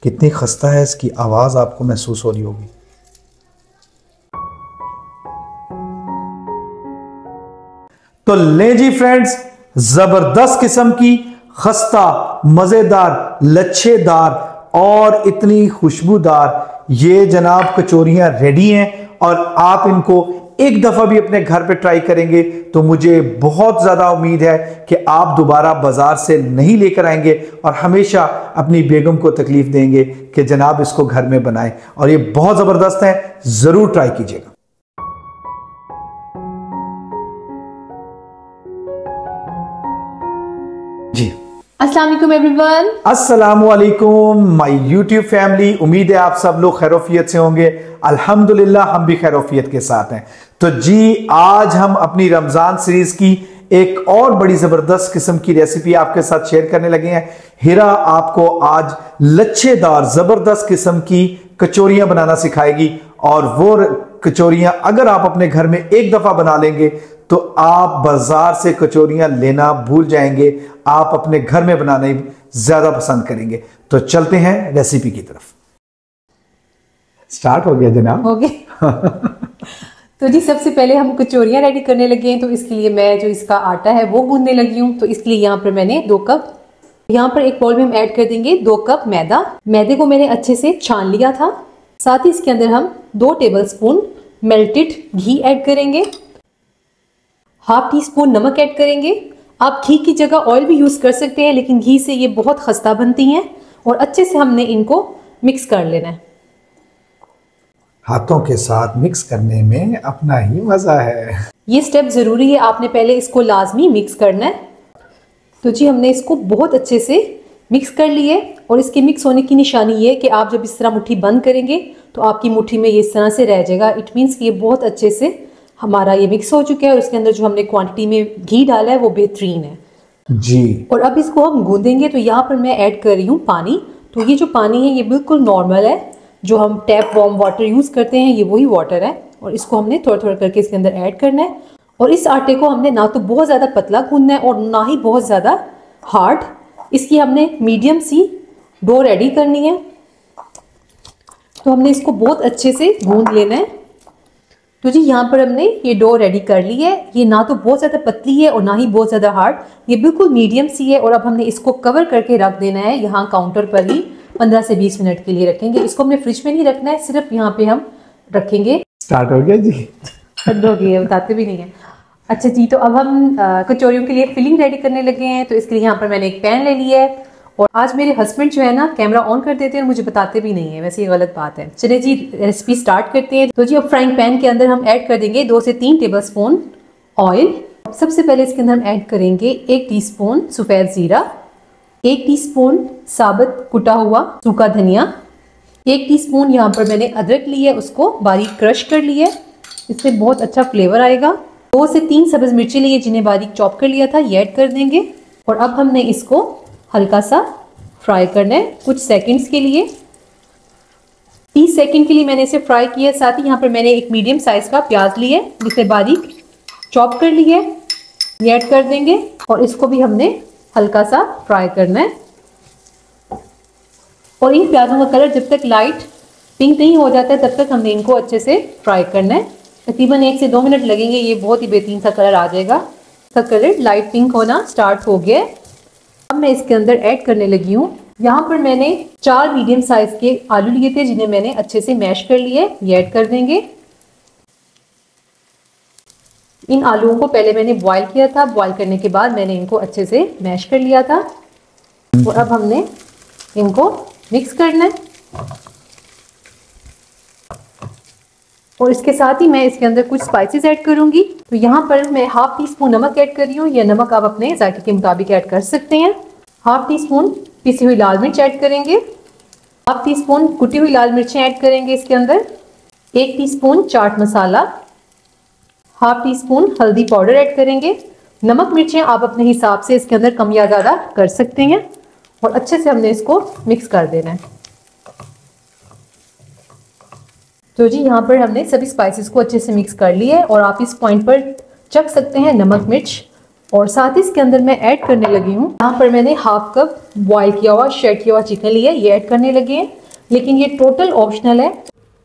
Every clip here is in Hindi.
कितनी खस्ता है, इसकी आवाज़ आपको महसूस हो रही होगी। तो ले जी फ्रेंड्स, जबरदस्त किस्म की खस्ता, मजेदार, लच्छेदार और इतनी खुशबूदार ये जनाब कचौरियां रेडी हैं। और आप इनको एक दफा भी अपने घर पे ट्राई करेंगे तो मुझे बहुत ज्यादा उम्मीद है कि आप दोबारा बाजार से नहीं लेकर आएंगे और हमेशा अपनी बेगम को तकलीफ देंगे कि जनाब इसको घर में बनाएं। और ये बहुत जबरदस्त है, जरूर ट्राई कीजिएगा। जी, अस्सलाम वालेकुम एवरीवन। अस्सलाम वालेकुम माय यूट्यूब फैमिली। उम्मीद है आप सब लोग खैरोफियत से होंगे। अल्हम्दुलिल्लाह हम भी खैरोफियत के साथ हैं। तो जी, आज हम अपनी रमजान सीरीज की एक और बड़ी जबरदस्त किस्म की रेसिपी आपके साथ शेयर करने लगे हैं। हिरा आपको आज लच्छेदार जबरदस्त किस्म की कचौरियां बनाना सिखाएगी और वो कचौरियां अगर आप अपने घर में एक दफा बना लेंगे तो आप बाजार से कचौरियां लेना भूल जाएंगे, आप अपने घर में बनाने ज्यादा पसंद करेंगे। तो चलते हैं रेसिपी की तरफ। स्टार्ट हो गया जनाब? हो गया। तो जी, सबसे पहले हम कचौरियां रेडी करने लगे हैं। तो इसके लिए मैं जो इसका आटा है वो गूंदने लगी हूँ। तो इसके लिए यहाँ पर मैंने 2 कप, यहाँ पर एक बाउल में हम ऐड कर देंगे 2 कप मैदा। मैदे को मैंने अच्छे से छान लिया था। साथ ही इसके अंदर हम 2 टेबलस्पून मेल्टेड घी ऐड करेंगे, ½ टीस्पून नमक ऐड करेंगे। आप घी की जगह ऑयल भी यूज कर सकते हैं, लेकिन घी से ये बहुत खस्ता बनती हैं। और अच्छे से हमने इनको मिक्स कर लेना है। हाथों के साथ मिक्स करने में अपना ही मजा है। ये स्टेप जरूरी है, आपने पहले इसको लाजमी मिक्स करना है। तो जी, हमने इसको बहुत अच्छे से मिक्स कर लिए। और इसके मिक्स होने की निशानी ये है कि आप जब इस तरह मुट्ठी बंद करेंगे तो आपकी मुट्ठी में ये इस तरह से रह जाएगा। इट मीन्स कि ये बहुत अच्छे से हमारा ये मिक्स हो चुका है और इसके अंदर जो हमने क्वांटिटी में घी डाला है वो बेहतरीन है जी। और अब इसको हम गूंदेंगे। तो यहाँ पर मैं ऐड कर रही हूँ पानी। तो ये जो पानी है ये बिल्कुल नॉर्मल है, जो हम टैप वार्म वाटर यूज़ करते हैं ये वही वाटर है। और इसको हमने थोड़ा थोड़ा करके इसके अंदर ऐड करना है। और इस आटे को हमने ना तो बहुत ज़्यादा पतला गूंदना है और ना ही बहुत ज़्यादा हार्ड। इसकी हमने मीडियम सी डो रेडी करनी है। तो हमने इसको बहुत अच्छे से गूंद लेना है। तो जी, यहाँ पर हमने ये डो रेडी कर ली है। ये ना तो बहुत ज़्यादा पतली है और ना ही बहुत ज़्यादा हार्ड, ये बिल्कुल मीडियम सी है। और अब हमने इसको कवर करके रख देना है यहाँ काउंटर पर ही 15 से 20 मिनट के लिए रखेंगे। इसको हमने फ्रिज में नहीं रखना है, सिर्फ यहाँ पे हम रखेंगे। स्टार्ट हो गया जी? हद हो गई है, बताते भी नहीं है। अच्छा जी, तो अब हम कचौरियों के लिए फिलिंग रेडी करने लगे हैं। तो इसके लिए यहाँ पर मैंने एक पैन ले लिया है। और आज मेरे हस्बैंड जो है ना कैमरा ऑन कर देते हैं और मुझे बताते भी नहीं है, वैसे ये गलत बात है। चलिए जी, रेसिपी स्टार्ट करते हैं। तो जी, अब फ्राइंग पैन के अंदर हम ऐड कर देंगे 2 से 3 टेबलस्पून ऑयल। सबसे पहले इसके अंदर हम ऐड करेंगे 1 टीस्पून सफ़ेद ज़ीरा, 1 टीस्पून साबुत कुटा हुआ सूखा धनिया, 1 टीस्पून यहाँ पर मैंने अदरक ली है, उसको बारीक क्रश कर लिया है, इससे बहुत अच्छा फ्लेवर आएगा। 2 से 3 सब्ज़ मिर्ची ली है जिन्हें बारीक चॉप कर लिया था, ये ऐड कर देंगे। और अब हमने इसको हल्का सा फ्राई करना है कुछ सेकंड्स के लिए। 30 सेकंड के लिए मैंने इसे फ्राई किया। साथ ही यहाँ पर मैंने एक मीडियम साइज का प्याज लिया है जिसे बारीक चॉप कर लिया है, ये ऐड कर देंगे। और इसको भी हमने हल्का सा फ्राई करना है। और इन प्याजों का कलर जब तक लाइट पिंक नहीं हो जाता है तब तक हमने इनको अच्छे से फ्राई करना है। तकरीबन 1 से 2 मिनट लगेंगे, ये बहुत ही बेहतरीन सा कलर आ जाएगा। इसका कलर लाइट पिंक होना स्टार्ट हो गया। अब मैं इसके अंदर ऐड करने लगी हूँ, यहाँ पर मैंने 4 मीडियम साइज के आलू लिए थे जिन्हें मैंने अच्छे से मैश कर लिए, ये ऐड कर देंगे। इन आलूओं को पहले मैंने बॉईल किया था, बॉईल करने के बाद मैंने इनको अच्छे से मैश कर लिया था। और अब हमने इनको मिक्स करना है। और इसके साथ ही मैं इसके अंदर कुछ स्पाइसेस ऐड करूंगी। तो यहाँ पर मैं ½ टीस्पून नमक ऐड कर रही हूँ। यह नमक आप अपने जायके के मुताबिक ऐड कर सकते हैं। ½ टीस्पून पिसी हुई लाल मिर्च ऐड करेंगे, ½ टीस्पून कुटी हुई लाल मिर्चें ऐड करेंगे इसके अंदर, 1 टीस्पून चाट मसाला, ½ टीस्पून हल्दी पाउडर ऐड करेंगे। नमक मिर्चें आप अपने हिसाब से इसके अंदर कम या ज़्यादा कर सकते हैं। और अच्छे से हमने इसको मिक्स कर देना है। तो जी, यहाँ पर हमने सभी स्पाइसेस को अच्छे से मिक्स कर लिए और आप इस पॉइंट पर चख सकते हैं नमक मिर्च और साथ ही इसके अंदर मैं ऐड करने लगी हूँ, यहाँ पर मैंने हाफ कप बॉईल किया हुआ शेड किया हुआ चिकन लिया है, ये ऐड करने लगे हैं, लेकिन ये टोटल ऑप्शनल है।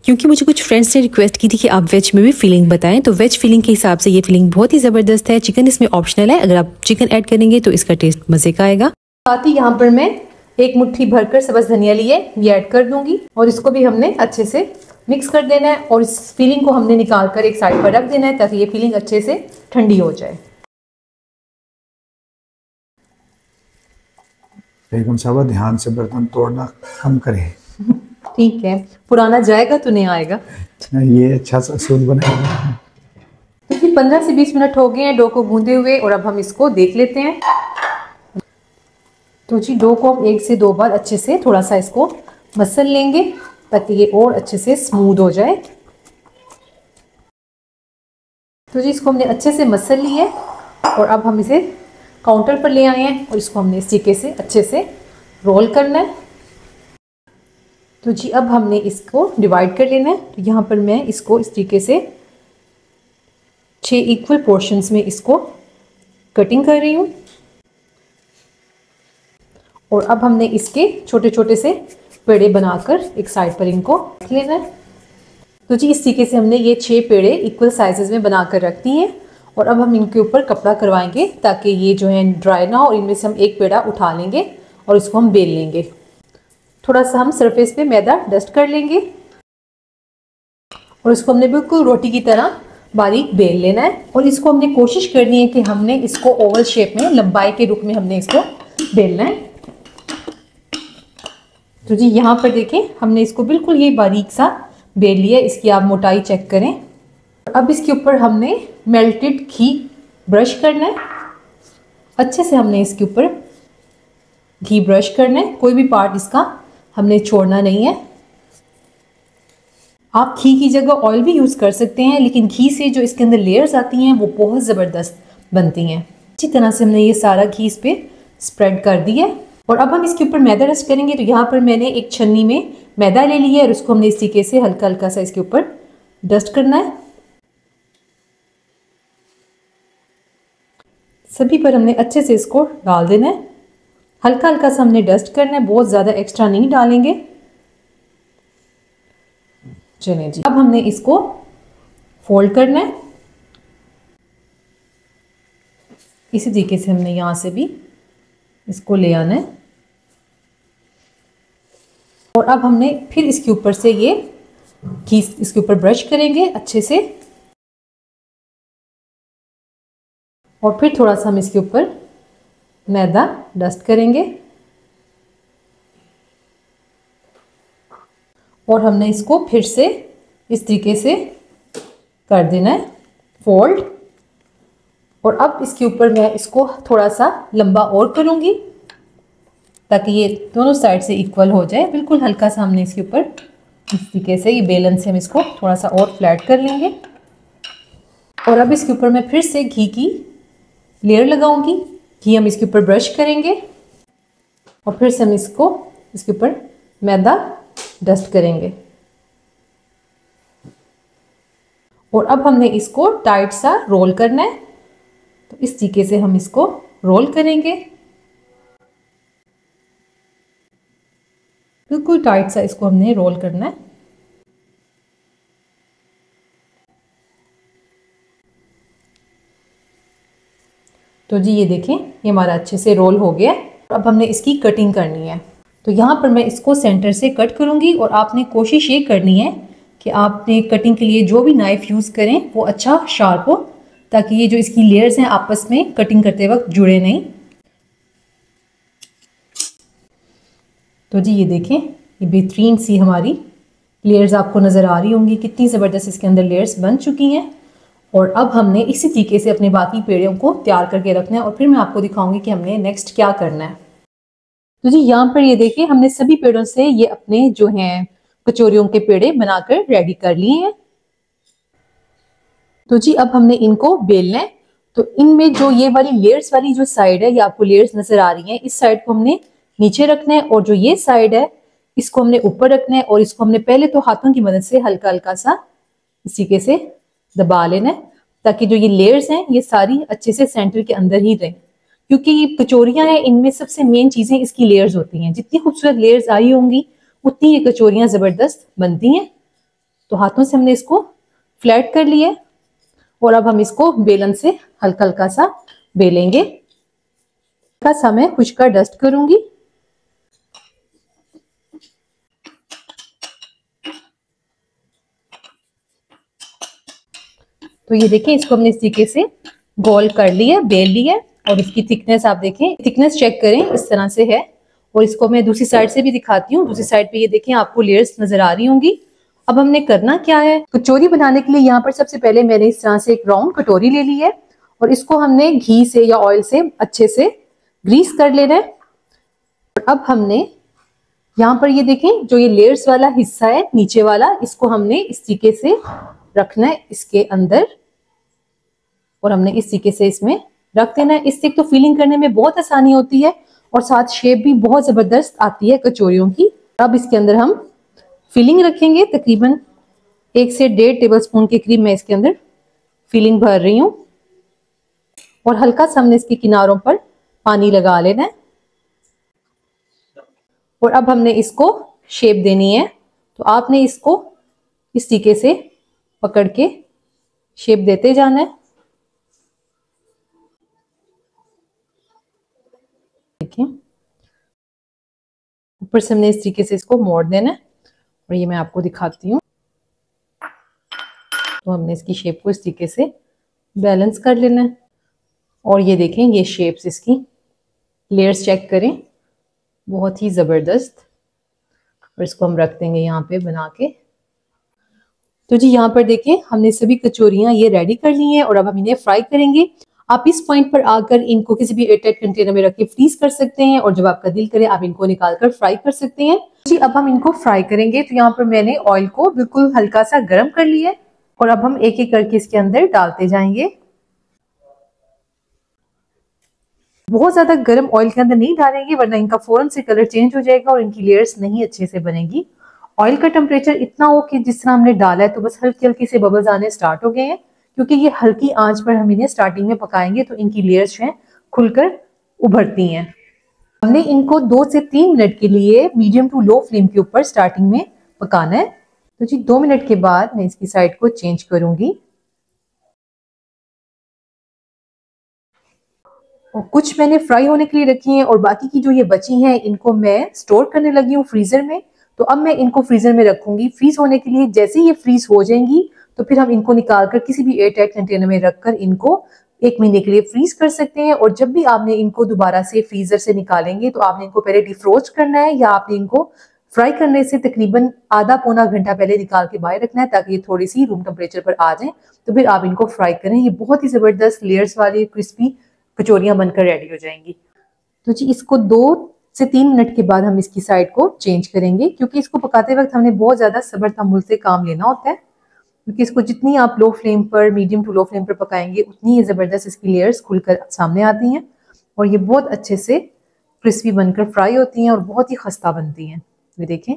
क्योंकि मुझे कुछ फ्रेंड्स ने रिक्वेस्ट की थी कि आप वेज में भी फीलिंग बताएं, तो वेज फीलिंग के हिसाब से ये फीलिंग बहुत ही ज़बरदस्त है। चिकन इसमें ऑप्शनल है, अगर आप चिकन ऐड करेंगे तो इसका टेस्ट मज़े का आएगा। साथ ही यहाँ पर मैं एक मुट्ठी भरकर सब्ज़ धनिया लिए, ये ऐड कर दूंगी और इसको भी हमने अच्छे से मिक्स कर देना है और इस फीलिंग को हमने निकाल कर एक साइड पर रख देना है ताकि ये फीलिंग अच्छे से ठंडी हो जाए। बेगम साहबा ध्यान से बर्तन तोड़ना कम करें। ठीक है, पुराना जाएगा तो नहीं आएगा। ये अच्छा सा सून बनाएगा। तो जी 15 से 20 मिनट हो गए हैं डो को गूंदे हुए और अब हम इसको देख लेते हैं। तो जी डो को हम 1 से 2 बार अच्छे से थोड़ा सा इसको मसल लेंगे ताकि ये और अच्छे से स्मूथ हो जाए। तो जी इसको हमने अच्छे से मसल लिया है और अब हम इसे काउंटर पर ले आए हैं और इसको हमने इस तरीके से अच्छे से रोल करना है। तो जी अब हमने इसको डिवाइड कर लेना है। तो यहाँ पर मैं इसको इस तरीके से 6 इक्वल पोर्शंस में इसको कटिंग कर रही हूँ और अब हमने इसके छोटे छोटे से पेड़े बनाकर एक साइड पर इनको रख लेना है। तो जी इस तरीके से हमने ये 6 पेड़े इक्वल साइजेस में बनाकर रख दी हैं और अब हम इनके ऊपर कपड़ा करवाएंगे ताकि ये जो है ड्राई ना हो और इनमें से हम एक पेड़ा उठा लेंगे और इसको हम बेल लेंगे। थोड़ा सा हम सरफेस पे मैदा डस्ट कर लेंगे और इसको हमने बिल्कुल रोटी की तरह बारीक बेल लेना है और इसको हमने कोशिश करनी है कि हमने इसको ओवल शेप में लंबाई के रूप में हमने इसको बेलना है। तो जी यहाँ पर देखें हमने इसको बिल्कुल ये बारीक सा बेल लिया, इसकी आप मोटाई चेक करें। अब इसके ऊपर हमने मेल्टेड घी ब्रश करना है, अच्छे से हमने इसके ऊपर घी ब्रश करना है, कोई भी पार्ट इसका हमने छोड़ना नहीं है। आप घी की जगह ऑयल भी यूज़ कर सकते हैं, लेकिन घी से जो इसके अंदर लेयर्स आती हैं वो बहुत ज़बरदस्त बनती हैं। अच्छी तरह से हमने ये सारा घी इस पर स्प्रेड कर दिया और अब हम इसके ऊपर मैदा डस्ट करेंगे। तो यहाँ पर मैंने एक छन्नी में मैदा ले लिया है और उसको हमने इस तरीके से हल्का हल्का सा इसके ऊपर डस्ट करना है। सभी पर हमने अच्छे से इसको डाल देना है, हल्का हल्का सा हमने डस्ट करना है, बहुत ज़्यादा एक्स्ट्रा नहीं डालेंगे। चलिए जी अब हमने इसको फोल्ड करना है, इसी तरीके से हमने यहाँ से भी इसको ले आना है और अब हमने फिर इसके ऊपर से ये घी इसके ऊपर ब्रश करेंगे अच्छे से और फिर थोड़ा सा हम इसके ऊपर मैदा डस्ट करेंगे और हमने इसको फिर से इस तरीके से कर देना है फोल्ड। और अब इसके ऊपर मैं इसको थोड़ा सा लंबा और करूँगी ताकि ये दोनों साइड से इक्वल हो जाए। बिल्कुल हल्का सा हमने इसके ऊपर इस तरीके से ये बेलन से हम इसको थोड़ा सा और फ्लैट कर लेंगे और अब इसके ऊपर मैं फिर से घी की लेयर लगाऊंगी। घी हम इसके ऊपर ब्रश करेंगे और फिर से हम इसको इसके ऊपर मैदा डस्ट करेंगे और अब हमने इसको टाइट सा रोल करना है। तो इस तरीके से हम इसको रोल करेंगे, बिल्कुल टाइट सा इसको हमने रोल करना है। तो जी ये देखें ये हमारा अच्छे से रोल हो गया। अब हमने इसकी कटिंग करनी है। तो यहाँ पर मैं इसको सेंटर से कट करूँगी और आपने कोशिश ये करनी है कि आपने कटिंग के लिए जो भी नाइफ़ यूज़ करें वो अच्छा शार्प हो ताकि ये जो इसकी लेयर्स हैं आपस में कटिंग करते वक्त जुड़े नहीं। तो जी ये देखें ये बेहतरीन सी हमारी लेयर्स आपको नज़र आ रही होंगी, कितनी ज़बरदस्त इसके अंदर लेयर्स बन चुकी हैं। और अब हमने इसी तरीके से अपने बाकी पेड़ों को तैयार करके रखना है और फिर मैं आपको दिखाऊंगी कि हमने नेक्स्ट क्या करना है। तो जी यहाँ पर ये देखिए हमने सभी पेड़ों से ये अपने जो हैं कचौरियों के पेड़े बनाकर रेडी कर लिए हैं। तो जी अब हमने इनको बेलना है। तो इनमें जो ये वाली लेयर्स वाली जो साइड है, ये आपको लेयर्स नजर आ रही हैं, इस साइड को हमने नीचे रखना है और जो ये साइड है इसको हमने ऊपर रखना है और इसको हमने पहले तो हाथों की मदद से हल्का हल्का सा इस तरीके से दबा लेना है ताकि जो ये लेयर्स हैं ये सारी अच्छे से सेंटर के अंदर ही रहें, क्योंकि ये कचौरियां हैं इनमें सबसे मेन चीजें इसकी लेयर्स होती हैं। जितनी खूबसूरत लेयर्स आई होंगी उतनी ये कचौरियां जबरदस्त बनती हैं। तो हाथों से हमने इसको फ्लैट कर लिया और अब हम इसको बेलन से हल्का हल्का सा बेलेंगे। हल्का सा मैं कुछ का डस्ट करूंगी। तो ये देखें, इसको हमने इस तरीके से गोल कर लिया, बेल लिया और इसकी थिकनेस आप देखें, थिकनेस चेक करें, इस तरह से है। और इसको मैं दूसरी साइड से भी दिखाती हूँ। दूसरी साइड पे ये देखें, आपको लेयर्स नजर आ रही होंगी। अब हमने करना क्या है, कचौरी बनाने के लिए यहाँ पर सबसे पहले मैंने इस तरह से एक राउंड कटोरी ले ली है और इसको हमने घी से या ऑयल से अच्छे से ग्रीस कर लेना है। और अब हमने यहाँ पर ये देखें, जो ये लेयर्स वाला हिस्सा है नीचे वाला, इसको हमने इस तरीके से रखना है इसके अंदर और हमने इस तरीके से इसमें रख देना है। इससे तो फीलिंग करने में बहुत आसानी होती है और साथ शेप भी बहुत जबरदस्त आती है कचौरियों की। अब इसके अंदर हम फिलिंग रखेंगे। तकरीबन 1 से 1.5 टेबलस्पून के करीब मैं इसके अंदर फिलिंग भर रही हूँ और हल्का सा हमने इसके किनारों पर पानी लगा लेना है। और अब हमने इसको शेप देनी है, तो आपने इसको इस तरीके से पकड़ के शेप देते जाना है। देखिए, ऊपर से हमने इस तरीके से इसको मोड़ देना है और ये मैं आपको दिखाती हूँ। तो हमने इसकी शेप को इस तरीके से बैलेंस कर लेना है और ये देखें, ये शेप्स इसकी लेयर्स चेक करें, बहुत ही ज़बरदस्त। और इसको हम रख देंगे यहाँ पे बना के। तो जी यहाँ पर देखें, हमने सभी कचौरियाँ ये रेडी कर ली हैं और अब हम इन्हें फ्राई करेंगे। आप इस पॉइंट पर आकर इनको किसी भी एयरटाइट कंटेनर में रख के फ्रीज कर सकते हैं और जब आपका दिल करे आप इनको निकाल कर फ्राई कर सकते हैं। जी अब हम इनको फ्राई करेंगे। तो यहाँ पर मैंने ऑयल को बिल्कुल हल्का सा गर्म कर लिया है और अब हम एक एक करके इसके अंदर डालते जाएंगे। बहुत ज्यादा गर्म ऑयल के अंदर नहीं डालेंगे वरना इनका फौरन से कलर चेंज हो जाएगा और इनकी लेयर्स नहीं अच्छे से बनेगी। ऑयल का टेम्परेचर इतना हो कि जिस तरह हमने डाला है तो बस हल्की हल्की से बबल्स आने स्टार्ट हो गए हैं, क्योंकि ये हल्की आंच पर हम इन्हें स्टार्टिंग में पकाएंगे तो इनकी लेयर्स हैं खुलकर उभरती हैं। हमने इनको 2 से 3 मिनट के लिए मीडियम टू लो फ्लेम के ऊपर स्टार्टिंग में पकाना है। तो जी 2 मिनट के बाद मैं इसकी साइड को चेंज करूंगी और कुछ मैंने फ्राई होने के लिए रखी हैं और बाकी की जो ये बची हैं इनको मैं स्टोर करने लगी हूँ फ्रीजर में। तो अब मैं इनको फ्रीजर में रखूंगी फ्रीज होने के लिए। जैसे ही ये फ्रीज हो जाएंगी तो फिर हम इनको निकाल कर किसी भी एयरटाइट कंटेनर में रखकर इनको 1 महीने के लिए फ्रीज कर सकते हैं। और जब भी आपने इनको दोबारा से फ्रीजर से निकालेंगे तो आपने इनको पहले डिफ्रोस्ट करना है या आपने इनको फ्राई करने से तकरीबन आधा पौना घंटा पहले निकाल के बाहर रखना है ताकि ये थोड़ी सी रूम टेम्परेचर पर आ जाए। तो फिर आप इनको फ्राई करें। ये बहुत ही जबरदस्त लेयर्स वाली क्रिस्पी कचौरियां बनकर रेडी हो जाएंगी। तो जी इसको 2 से 3 मिनट के बाद हम इसकी साइड को चेंज करेंगे, क्योंकि इसको पकाते वक्त हमने बहुत ज्यादा सब्र तहम्मुल से काम लेना होता है, क्योंकि इसको जितनी आप लो फ्लेम पर मीडियम टू लो फ्लेम पर पकाएंगे उतनी ये जबरदस्त इसकी लेयर्स खुलकर सामने आती हैं और ये बहुत अच्छे से क्रिस्पी बनकर फ्राई होती हैं और बहुत ही खस्ता बनती हैं। ये देखें,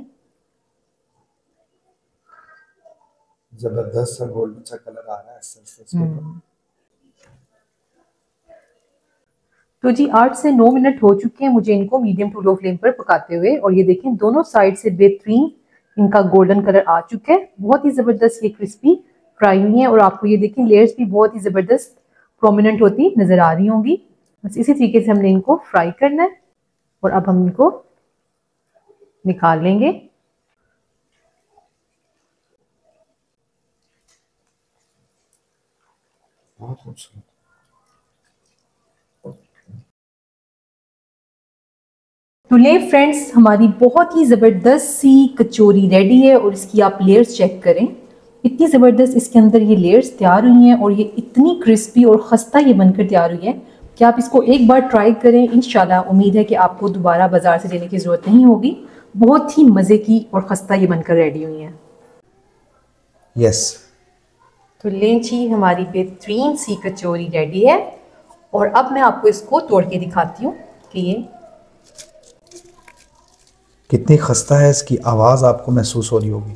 जबरदस्त सा गोल्डन सा कलर आ रहा है। तो जी 8 से 9 मिनट हो चुके हैं मुझे इनको मीडियम टू लो फ्लेम पर पकाते हुए और ये देखें दोनों साइड से बेहतरीन इनका गोल्डन कलर आ चुका है। बहुत ही जबरदस्त ये क्रिस्पी फ्राई हुई है और आपको ये देखें लेयर्स भी बहुत ही जबरदस्त प्रोमिनेंट होती नजर आ रही होंगी। बस इसी तरीके से हमने इनको फ्राई करना है और अब हम इनको निकाल लेंगे। बहुत खूबसूरत। तो ले फ्रेंड्स, हमारी बहुत ही ज़बरदस्त सी कचौरी रेडी है और इसकी आप लेयर्स चेक करें। इतनी ज़बरदस्त इसके अंदर ये लेयर्स तैयार हुई हैं और ये इतनी क्रिस्पी और ख़स्ता ये बनकर तैयार हुई है कि आप इसको एक बार ट्राई करें। इंशाल्लाह उम्मीद है कि आपको दोबारा बाज़ार से लेने की ज़रूरत नहीं होगी। बहुत ही मज़े की और ख़स्ता ये बनकर रेडी हुई हैं। यस, तो लें जी, हमारी बेहतरीन सी कचौरी रेडी है और अब मैं आपको इसको तोड़ के दिखाती हूँ कि ये कितनी खस्ता है। इसकी आवाज आपको महसूस हो रही होगी।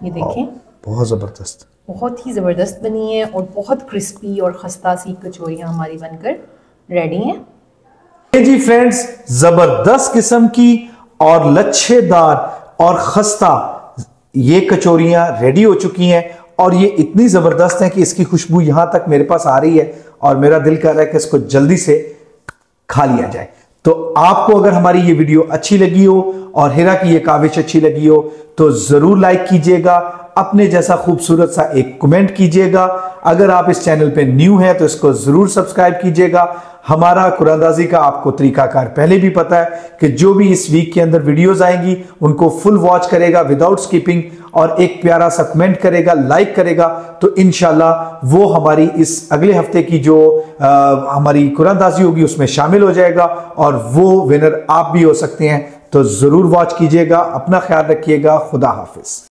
ये देखें, बहुत बहुत ज़बरदस्त, बहुत ही ज़बरदस्त बनी है और बहुत क्रिस्पी और खस्ता सी कचौरियाँ हमारी बनकर रेडी हैं। जी फ्रेंड्स, ज़बरदस्त किस्म की और लच्छेदार और खस्ता ये कचौरियाँ रेडी हो चुकी हैं और ये इतनी ज़बरदस्त हैं कि इसकी खुशबू यहां तक मेरे पास आ रही है और मेरा दिल कर रहा है कि इसको जल्दी से खा लिया जाए। तो आपको अगर हमारी ये वीडियो अच्छी लगी हो और हिरा की ये काविश अच्छी लगी हो तो जरूर लाइक कीजिएगा, अपने जैसा खूबसूरत सा एक कमेंट कीजिएगा। अगर आप इस चैनल पे न्यू हैं तो इसको जरूर सब्सक्राइब कीजिएगा। हमारा कुरानंदाजी का आपको तरीकाकार पहले भी पता है कि जो भी इस वीक के अंदर वीडियोस आएंगी उनको फुल वॉच करेगा विदाउट स्किपिंग और एक प्यारा सा कमेंट करेगा, लाइक करेगा, तो इंशाल्लाह वो हमारी इस अगले हफ्ते की जो हमारी कुरानंदाजी होगी उसमें शामिल हो जाएगा और वो विनर आप भी हो सकते हैं। तो जरूर वॉच कीजिएगा। अपना ख्याल रखिएगा। खुदा हाफिज।